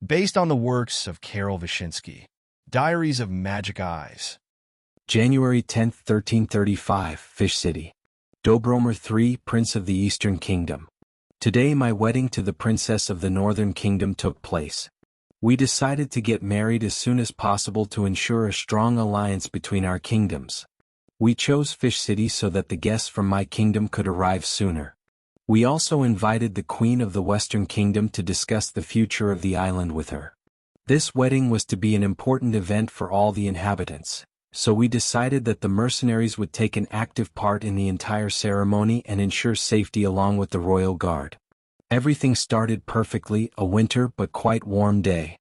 based on the works of Karol Wyszyński. Diaries of Magic Eyes. January 10, 1335, Fish City. Dobrzegniew 3, Prince of the Eastern Kingdom. Today my wedding to the Princess of the Northern Kingdom took place. We decided to get married as soon as possible to ensure a strong alliance between our kingdoms. We chose Fish City so that the guests from my kingdom could arrive sooner. We also invited the Queen of the Western Kingdom to discuss the future of the island with her. This wedding was to be an important event for all the inhabitants, so we decided that the mercenaries would take an active part in the entire ceremony and ensure safety along with the royal guard. Everything started perfectly, a winter but quite warm day.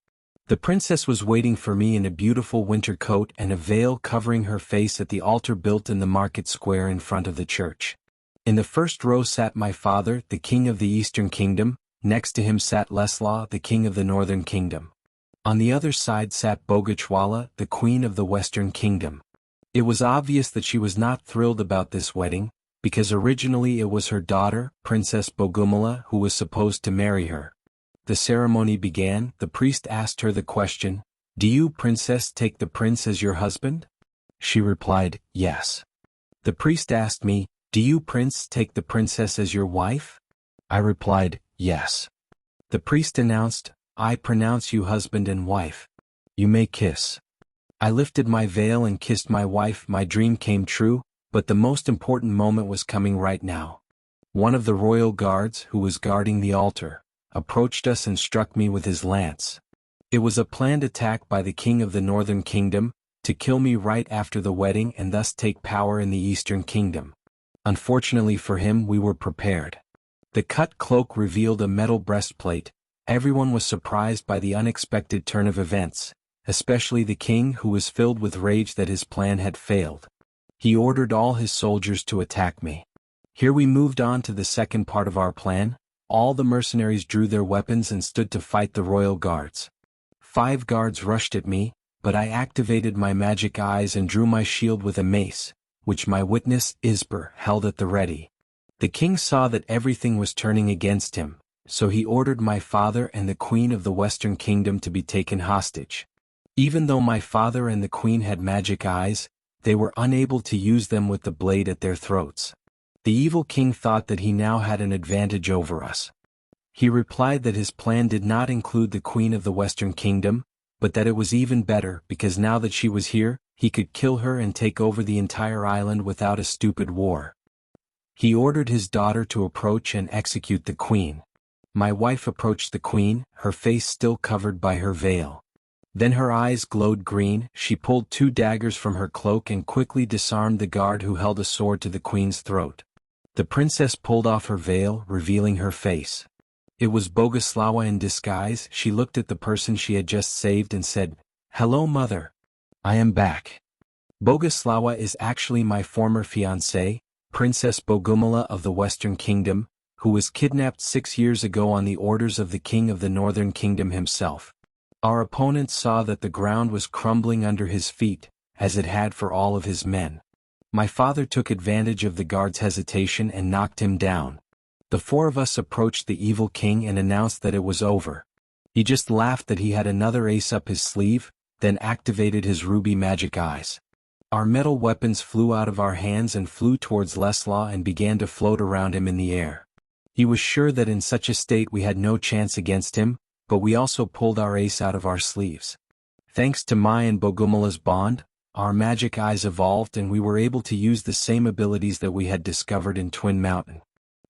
The princess was waiting for me in a beautiful winter coat and a veil covering her face at the altar built in the market square in front of the church. In the first row sat my father, the king of the Eastern Kingdom. Next to him sat Leslaw, the king of the Northern Kingdom. On the other side sat Bogusława, the queen of the Western Kingdom. It was obvious that she was not thrilled about this wedding, because originally it was her daughter, Princess Bogumila, who was supposed to marry her. The ceremony began. The priest asked her the question, "Do you, princess, take the prince as your husband?" She replied, "Yes." The priest asked me, "Do you, prince, take the princess as your wife?" I replied, "Yes." The priest announced, "I pronounce you husband and wife. You may kiss." I lifted my veil and kissed my wife. My dream came true, but the most important moment was coming right now. One of the royal guards, who was guarding the altar, approached us and struck me with his lance. It was a planned attack by the king of the Northern Kingdom, to kill me right after the wedding and thus take power in the Eastern Kingdom. Unfortunately for him, we were prepared. The cut cloak revealed a metal breastplate. Everyone was surprised by the unexpected turn of events, especially the king, who was filled with rage that his plan had failed. He ordered all his soldiers to attack me. Here we moved on to the second part of our plan. All the mercenaries drew their weapons and stood to fight the royal guards. 5 guards rushed at me, but I activated my magic eyes and drew my shield with a mace, which my witness, Isber, held at the ready. The king saw that everything was turning against him, so he ordered my father and the queen of the Western Kingdom to be taken hostage. Even though my father and the queen had magic eyes, they were unable to use them with the blade at their throats. The evil king thought that he now had an advantage over us. He replied that his plan did not include the queen of the Western Kingdom, but that it was even better because now that she was here, he could kill her and take over the entire island without a stupid war. He ordered his daughter to approach and execute the queen. My wife approached the queen, her face still covered by her veil. Then her eyes glowed green. She pulled 2 daggers from her cloak and quickly disarmed the guard who held a sword to the queen's throat. The princess pulled off her veil, revealing her face. It was Bogusława in disguise. She looked at the person she had just saved and said, "Hello, mother. I am back." Bogusława is actually my former fiancée, Princess Bogumila of the Western Kingdom, who was kidnapped 6 years ago on the orders of the king of the Northern Kingdom himself. Our opponent saw that the ground was crumbling under his feet, as it had for all of his men. My father took advantage of the guard's hesitation and knocked him down. The 4 of us approached the evil king and announced that it was over. He just laughed that he had another ace up his sleeve, then activated his ruby magic eyes. Our metal weapons flew out of our hands and flew towards Leslaw and began to float around him in the air. He was sure that in such a state we had no chance against him, but we also pulled our ace out of our sleeves. Thanks to my and Bogumila's bond, our magic eyes evolved and we were able to use the same abilities that we had discovered in Twin Mountain.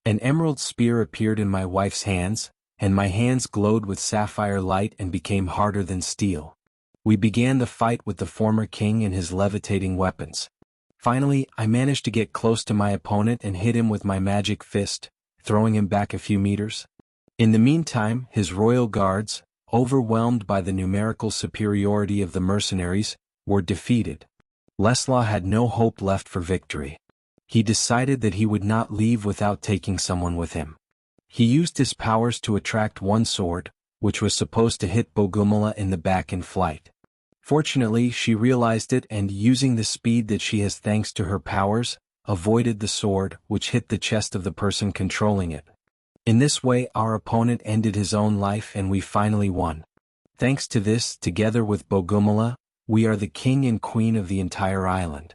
An emerald spear appeared in my wife's hands, and my hands glowed with sapphire light and became harder than steel. We began the fight with the former king and his levitating weapons. Finally, I managed to get close to my opponent and hit him with my magic fist, throwing him back a few meters. In the meantime, his royal guards, overwhelmed by the numerical superiority of the mercenaries, were defeated. Leslaw had no hope left for victory. He decided that he would not leave without taking someone with him. He used his powers to attract one sword, which was supposed to hit Bogumila in the back in flight. Fortunately, she realized it and, using the speed that she has thanks to her powers, avoided the sword, which hit the chest of the person controlling it. In this way, our opponent ended his own life and we finally won. Thanks to this, together with Bogumila, we are the king and queen of the entire island.